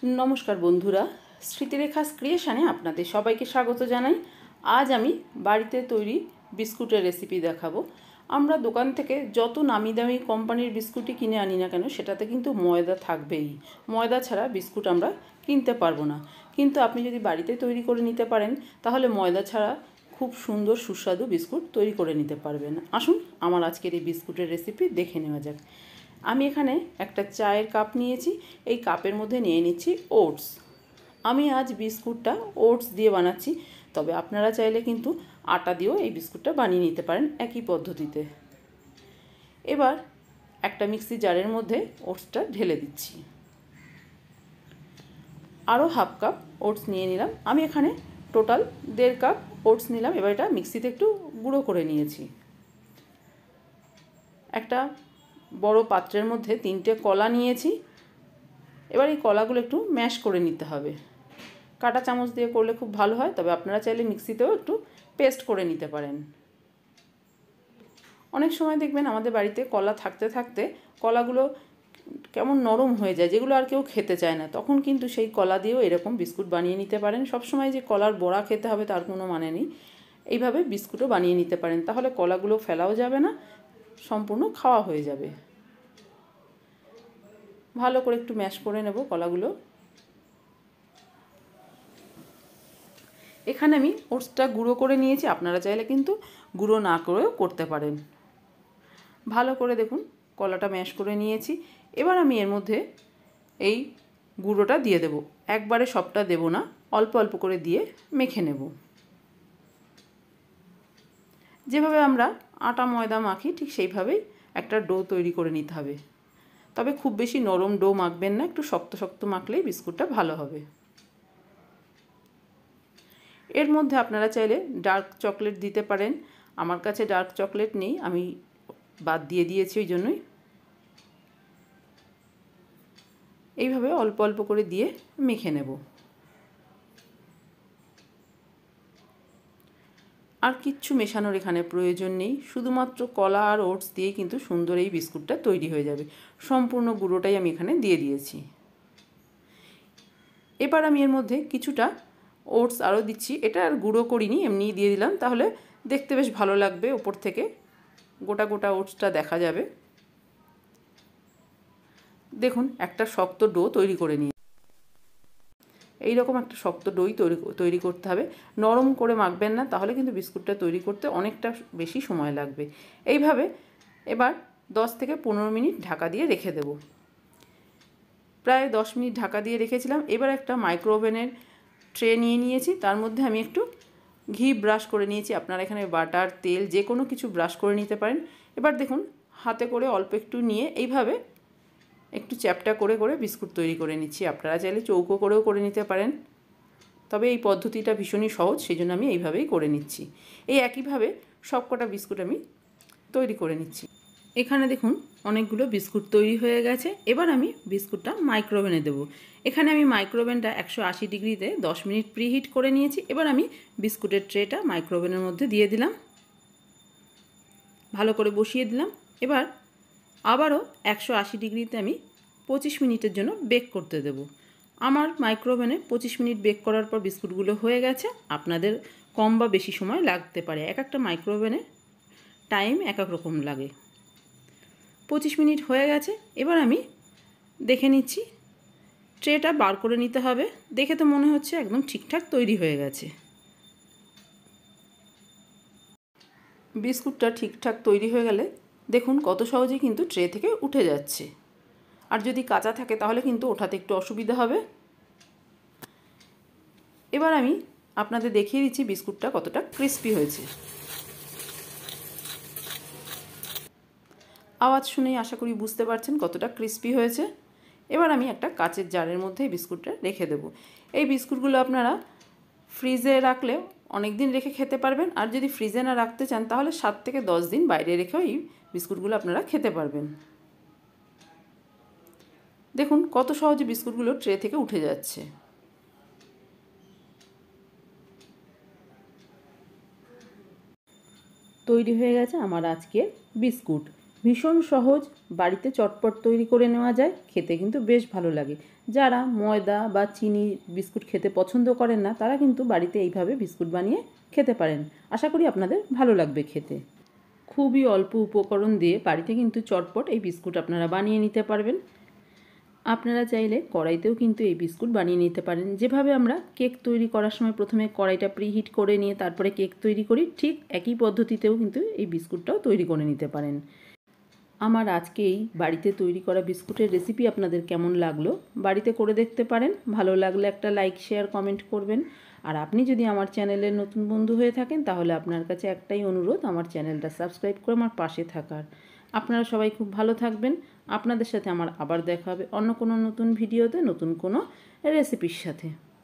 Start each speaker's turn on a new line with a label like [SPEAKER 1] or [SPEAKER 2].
[SPEAKER 1] नमस्कार बंधुरा स्मृतिरेखास क्रिएशने आपनादेर सबाइके स्वागत जानाई। आज आमी बाड़ीते तैरी बिस्कुटेर रेसिपि देखाबो। आमरा दोकान थेके जत नामी दामी कोम्पानिर बिस्कुटই किने आनी ना केन सेटाते किन्तु मयदा थाकबेई। मयदा छाड़ा बिस्कुट आमरा किनते पारबो ना, किन्तु आपनि जोदि बाड़ीते तैरी करे निते पारेन ताहले मयदा छाड़ा खूब सुंदर सुस्वादु बिस्कुट तैरी करे निते पारबेन। आसुन आमार आजकेर एई बिस्कुटेर रेसिपि देखे नेওয়া যাক। আমি এখানে একটা চায়ের কাপ নিয়েছি। এই কাপের মধ্যে নিয়ে নিচ্ছি ওটস। আমি আজ বিস্কুটটা ওটস দিয়ে বানাচ্ছি, তবে আপনারা চাইলে কিন্তু আটা দিয়েও এই বিস্কুটটা বানিয়ে নিতে পারেন একই পদ্ধতিতে। এবার একটা মিক্সি জারের মধ্যে ওটসটা ঢেলে দিচ্ছি। আরও হাফ কাপ ওটস নিয়ে নিলাম। আমি এখানে টোটাল 1.5 কাপ ওটস নিলাম। এবার এটা মিক্সিতে একটু গুঁড়ো করে নিয়েছি। একটা বড় পাত্রের মধ্যে 3টে কলা নিয়েছি। এবার এই কলাগুলো একটু ম্যাশ করে নিতে হবে। কাঁটা চামচ দিয়ে করলে খুব ভালো হয়, তবে আপনারা চাইলে মিক্সিতেও একটু পেস্ট করে নিতে পারেন। অনেক সময় দেখবেন আমাদের বাড়িতে কলা থাকতে থাকতে কলাগুলো কেমন নরম হয়ে যায়, যেগুলো আর কেউ খেতে চায় না। তখন কিন্তু সেই কলা দিয়েও এরকম বিস্কুট বানিয়ে নিতে পারেন। সব সময় যে কলার বড়া খেতে হবে তার কোনো মানে নেই। এইভাবে বিস্কুটও বানিয়ে নিতে পারেন, তাহলে কলাগুলো ফেলাও যাবে না, সম্পূর্ণ খাওয়া হয়ে যাবে। ভালো করে একটু ম্যাশ করে নেব কলাগুলো। এখানে আমি ওটসটা গুঁড়ো করে নিয়েছি, আপনারা চাইলে কিন্তু গুঁড়ো না করেও করতে পারেন। ভালো করে দেখুন কলাটা ম্যাশ করে নিয়েছি। এবার আমি এর মধ্যে এই গুঁড়োটা দিয়ে দেব। একবারে সবটা দেব না, অল্প অল্প করে দিয়ে মেখে নেব। যেভাবে আমরা আটা ময়দা মাখি ঠিক সেইভাবেই একটা ডো তৈরি করে নিতে হবে। তবে খুব বেশি নরম ডো মাখবেন না, একটু শক্ত শক্ত মাখলেই বিস্কুটটা ভালো হবে। এর মধ্যে আপনারা চাইলে ডার্ক চকলেট দিতে পারেন। আমার কাছে ডার্ক চকলেট নেই, আমি বাদ দিয়ে দিয়েছি, ওই জন্যই। এইভাবে অল্প অল্প করে দিয়ে মেখে নেব। আর কিচ্ছু মেশানোর এখানে প্রয়োজন নেই, শুধুমাত্র কলা আর ওটস দিয়ে কিন্তু সুন্দর এই বিস্কুটটা তৈরি হয়ে যাবে। সম্পূর্ণ গুঁড়োটাই আমি এখানে দিয়ে দিয়েছি। এবার আমি এর মধ্যে কিছুটা ওটস আরও দিচ্ছি। এটা আর গুঁড়ো করিনি, এমনিই দিয়ে দিলাম, তাহলে দেখতে বেশ ভালো লাগবে। ওপর থেকে গোটা গোটা ওটসটা দেখা যাবে। দেখুন একটা শক্ত ডো তৈরি করে নিই। এইরকম একটা শক্ত ডোই তৈরি করতে হবে। নরম করে মাখবেন না, তাহলে কিন্তু বিস্কুটটা তৈরি করতে অনেকটা বেশি সময় লাগবে। এইভাবে এবার 10 থেকে 15 মিনিট ঢাকা দিয়ে রেখে দেব। প্রায় 10 মিনিট ঢাকা দিয়ে রেখেছিলাম। এবার একটা মাইক্রো ওভেনের ট্রে নিয়ে নিয়েছি, তার মধ্যে আমি একটু ঘি ব্রাশ করে নিয়েছি। আপনারা এখানে বাটার, তেল যে কোনো কিছু ব্রাশ করে নিতে পারেন। এবার দেখুন হাতে করে অল্প একটু নিয়ে এইভাবে একটু চ্যাপটা করে করে বিস্কুট তৈরি করে নিচ্ছি। আপনারা চাইলে চৌকো করেও করে নিতে পারেন, তবে এই পদ্ধতিটা ভীষণই সহজ, সেই জন্য আমি এইভাবেই করে নিচ্ছি। এই একইভাবে সবকটা বিস্কুট আমি তৈরি করে নিচ্ছি। এখানে দেখুন অনেকগুলো বিস্কুট তৈরি হয়ে গেছে। এবার আমি বিস্কুটটা মাইক্রোওভেনে দেবো। এখানে আমি মাইক্রোওভেনটা 180 ডিগ্রিতে 10 মিনিট প্রিহিট করে নিয়েছি। এবার আমি বিস্কুটের ট্রেটা মাইক্রোওভেনের মধ্যে দিয়ে দিলাম, ভালো করে বসিয়ে দিলাম। এবার আবারও 180 ডিগ্রিতে আমি 25 মিনিটের জন্য বেক করতে দেব। আমার মাইক্রোওভেনে 25 মিনিট বেক করার পর বিস্কুটগুলো হয়ে গেছে। আপনাদের কম বা বেশি সময় লাগতে পারে, এক একটা মাইক্রোওভেনে টাইম এক এক রকম লাগে। 25 মিনিট হয়ে গেছে। এবার আমি দেখে নিচ্ছি, ট্রেটা বার করে নিতে হবে। দেখে তো মনে হচ্ছে একদম ঠিকঠাক তৈরি হয়ে গেছে। বিস্কুটটা ঠিকঠাক তৈরি হয়ে গেলে দেখুন কত সহজেই কিন্তু ট্রে থেকে উঠে যাচ্ছে। আর যদি কাঁচা থাকে তাহলে কিন্তু ওঠাতে একটু অসুবিধা হবে। এবার আমি আপনাদের দেখিয়ে দিচ্ছি বিস্কুটটা কতটা ক্রিস্পি হয়েছে। আওয়াজ শুনেই আশা করি বুঝতে পারছেন কতটা ক্রিস্পি হয়েছে। এবার আমি একটা কাচের জারের মধ্যে এই বিস্কুটটা রেখে দেবো। এই বিস্কুটগুলো আপনারা ফ্রিজে রাখলেও অনেক দিন রেখে খেতে পারবেন, আর যদি ফ্রিজে না রাখতে চান তাহলে 7 থেকে 10 দিন বাইরে রেখেও এই বিস্কুটগুলো আপনারা খেতে পারবেন। দেখুন কত সহজে বিস্কুটগুলো ট্রে থেকে উঠে যাচ্ছে। তৈরি হয়ে গেছে আমার আজকের বিস্কুট। ভীষণ সহজ, বাড়িতে চটপট তৈরি করে নেওয়া যায়, খেতে কিন্তু বেশ ভালো লাগে। যারা ময়দা বা চিনি বিস্কুট খেতে পছন্দ করেন না তারা কিন্তু বাড়িতে এইভাবে বিস্কুট বানিয়ে খেতে পারেন। আশা করি আপনাদের ভালো লাগবে খেতে। খুবই অল্প উপকরণ দিয়ে বাড়িতে কিন্তু চটপট এই বিস্কুট আপনারা বানিয়ে নিতে পারবেন। আপনারা চাইলে কড়াইতেও কিন্তু এই বিস্কুট বানিয়ে নিতে পারেন। যেভাবে আমরা কেক তৈরি করার সময় প্রথমে কড়াইটা প্রিহিট করে নিয়ে তারপরে কেক তৈরি করি, ঠিক একই পদ্ধতিতেও কিন্তু এই বিস্কুটটাও তৈরি করে নিতে পারেন। আমার আজকে এই বাড়িতে তৈরি করা বিস্কুটের রেসিপি আপনাদের কেমন লাগলো বাড়িতে করে দেখতে পারেন। ভালো লাগলে একটা লাইক, শেয়ার, কমেন্ট করবেন। আর আপনি যদি আমার চ্যানেলের নতুন বন্ধু হয়ে থাকেন তাহলে আপনার কাছে একটাই অনুরোধ, আমার চ্যানেলটা সাবস্ক্রাইব করে আমার পাশে থাকার। আপনারা সবাই খুব ভালো থাকবেন। আপনাদের সাথে আমার আবার দেখা হবে অন্য কোনো নতুন ভিডিওতে, নতুন কোনো রেসিপির সাথে।